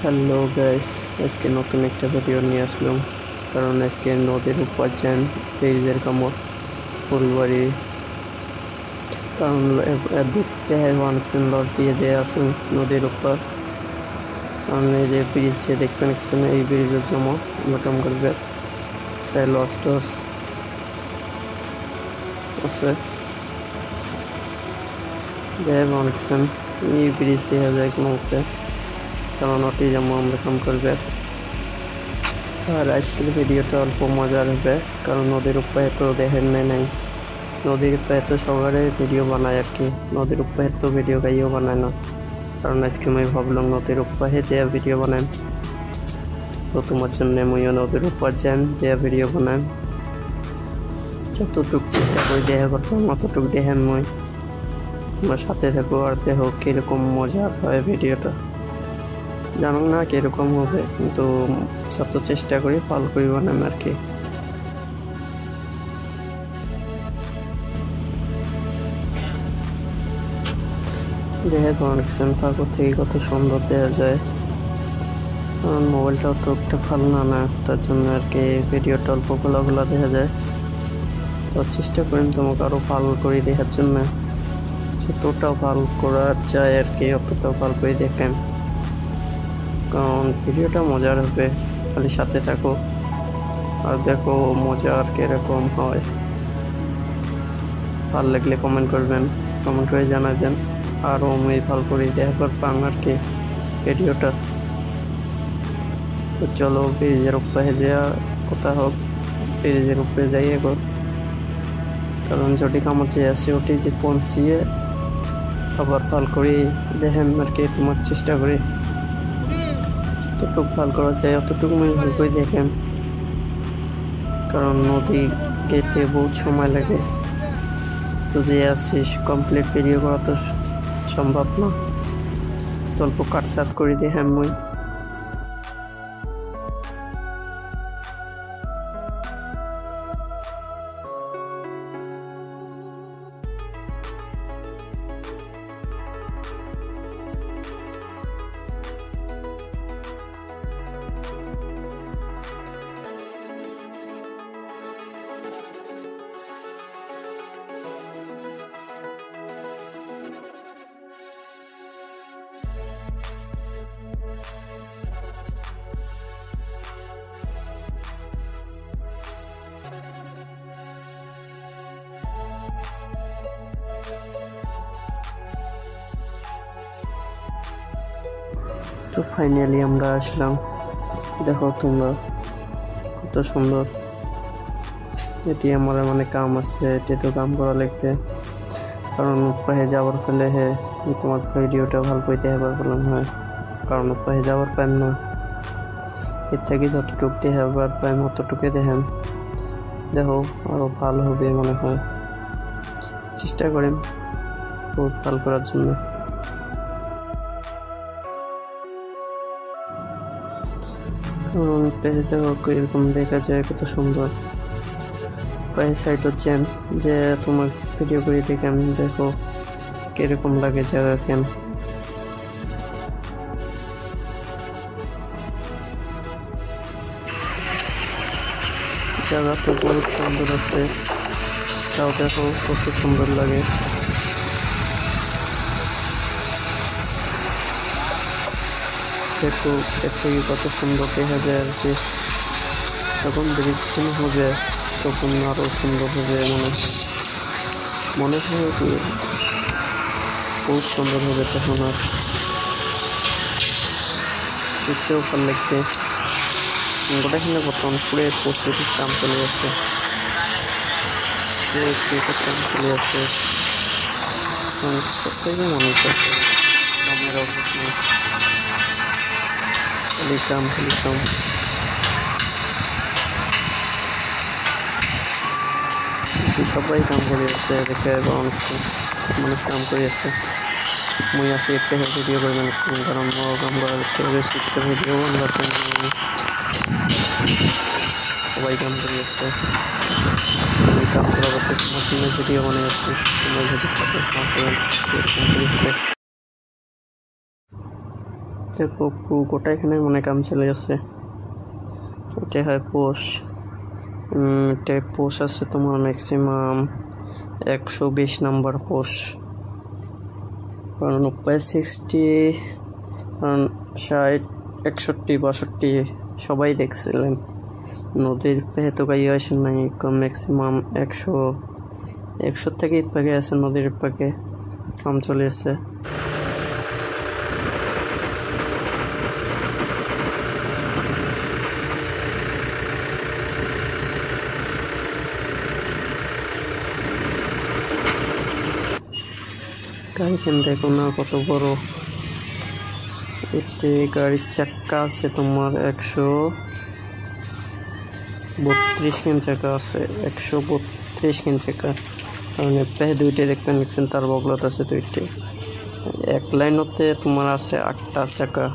Hello guys, আজকে নতুন একটা ভিডিও নিয়ে আসলাম। কারণ আজকে নদীর উপর যান ব্রিজের কামড় ফুলবাড়ি। কারণ দেখতে হয় অনেক লস দিয়ে যে আসুন নদীর উপর। কারণ এই যে ব্রিজ যে দেখবেন এই ব্রিজের জন্য মোটাম করবে লস টস আছে। দেখ অনেক এই ব্রিজ দেখা যায় কোনো মতে, কারণ ওটি যেমন আমরা কাম করবে। আর আজকের ভিডিওটা অল্প মজার হবে, কারণ নদীর উপায় তো দেখেন নাই। নদীর উপায় তো সবারই ভিডিও বানায় আর কি, নদীর উপায় তো ভিডিও গাইও বানায় না। কারণ আজকে আমি ভাবলাম নদীর উপায়ে যে ভিডিও বানাই, তো তোমার জন্য আমিও নদীর উপর যান যে ভিডিও বানাই। যতটুক চেষ্টা করি দেখা করতাম অতটুক দেখেন মই তোমার সাথে থাকো আর দেখো কীরকম মজা হয় ভিডিওটা। জানো না কীরকম হবে, কিন্তু যত চেষ্টা করি ভালো করি বানান আর কি। দেখে কানেকশন পাগল থেকে কত সুন্দর দেখা যায়। কারণ মোবাইলটাও তো একটা ভালো না, তার জন্য আর কি ভিডিওটা অল্প খোলা দেখা যায়। তো চেষ্টা করেন তোমাকে আরও ভালো করে দেখার জন্য, যতটাও ভালো করা যায় আর কি অতটাও ভালো করে দেখেন। কারণ ভিডিওটা মজার হবে, খালি সাথে থাকো আর দেখো মজা আর কিরকম হয়। ভালো লাগলে কমেন্ট করবেন, কমেন্ট করে জানাবেন আরও আমি ভালো করে দেখাবার পান আর কি ভিডিওটা। তো চলো ব্রিজের উপরে যা কথা হোক, ব্রিজের উপরে যাই এখন। কারণ যেটি কামড় যে আছে ওটি যে পৌঁছিয়ে আবার ভালো করে দেখেন আর কি। তোমার চেষ্টা করি যতটুকু ভালো করা যায় অতটুকু আমি ভালো করে দেখেন। কারণ নদী গেতে বহুত সময় লাগে, তো যে আসছিস কমপ্লিট ভিডিও করা তো সম্ভব না, তো অল্প কাটসাট করে দেখেন মই। তো ফাইনালি আমরা আসলাম, দেখো তোমরা কত সুন্দর। এটি আমার মানে কাম আছে, এটি তো কাম করা লাগবে। কারণ উপায়ে যাওয়ার ফলে তোমার ভিডিওটা ভালো করে দেখাবার পেলাম হয়, কারণ উপায়ে যাওয়ার পাইম না। এর থেকে যতটুকু দেখাবার পাইম অতটুকুই দেখেন, দেখো আরও ভালো হবে মনে হয়। চেষ্টা করেন বহুত ভালো করার জন্য। পেজে দেখো এরকম দেখা যায় কত সুন্দর। পেজ সাইড হচ্ছেন যে তোমার ভিডিও করে দেখেন, দেখো কিরকম লাগে জায়গা কেন। জায়গা তো বহুত সুন্দর আছে, তাও দেখো কত সুন্দর লাগে। দেখো এর থেকে কত সুন্দর দেখা যায় আর কি। যখন ব্রিজ হবে তখন আরও সুন্দর হবে মনে হয় কি বহুত সুন্দর হবে তখন। আর দেখতেও ভালো লাগবে। গোটাখানে বর্তমান পুরে প্রচুর কাম চলে আসছে, কাম চলে আসছে। সব থেকে মানুষ আছে কামের অভাব নেই, খালি কাম। সবাই কাম করে আসছে, দেখে অনেক মানুষ কাম করে আসছে। মুই আসি একটা ভিডিও করে বানাচ্ছিলাম, কারণ কাম করা দেখতে হবে, শিখতে ভিডিও বানাবার জন্য সবাই কাম করে আসছে। কাম করা করতে তোমার জন্য ভিডিও বানিয়ে আসছি, তোমার যদি সাথে কাম করেন এরকম করে। দেখো গোটা এখানে মনে কাম চলে গেছে। এটা হয় পোষ, এটা পোষ আছে তোমার ম্যাক্সিমাম 120 নাম্বার পোষ, কারণ 60, কারণ 60, 61, 62 সবাই দেখছিলেন। নদীর পেহে তো গাই আসে নাই, ম্যাক্সিমাম 100 থেকে পাকে আছে, নদীর পাকে কাম চলে আছে। গাড়িখান দেখো না কত বড়, এতে গাড়ির চাক্কা আছে তোমার 132 খান চাকা আছে, 132 খান চাকা। কারণ পেহে দুইটা দেখতে নিচ্ছেন, তার বগলত আছে দুইটি। এক লাইনতে তোমার আছে 8টা চাকা।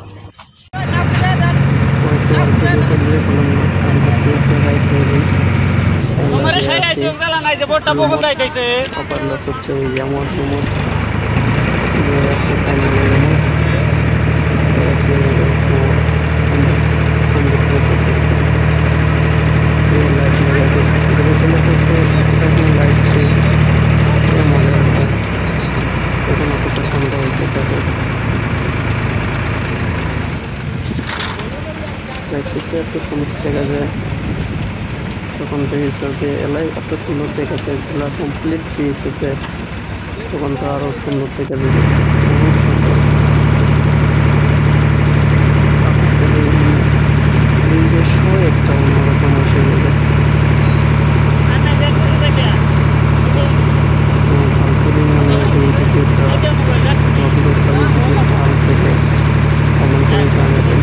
এত সুন্দর দেখা যায় তখন পেয়েছে, এলাই এত সুন্দর দেখা যায়, যেগুলো কমপ্লিট পেয়েছে তখন তো আরো সুন্দর দেখা যাবে। বহুত সুন্দর নিজস্ব একটা অন্যরকম এসে যাবে। ভালো ছেলে কমেন্ট করে জানাবেন,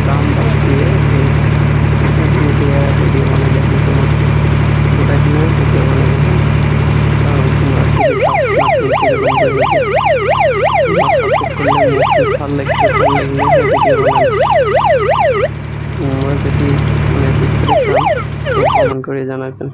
দাম বাদ দিয়ে ভিডিও বানিয়ে দেখি তোমার ওটা কিনে ভিডিও বানিয়ে দেখি। কারণ তোমরা ভালো লাগছে, তোমরা যদি কমেন্ট করে জানাবেন।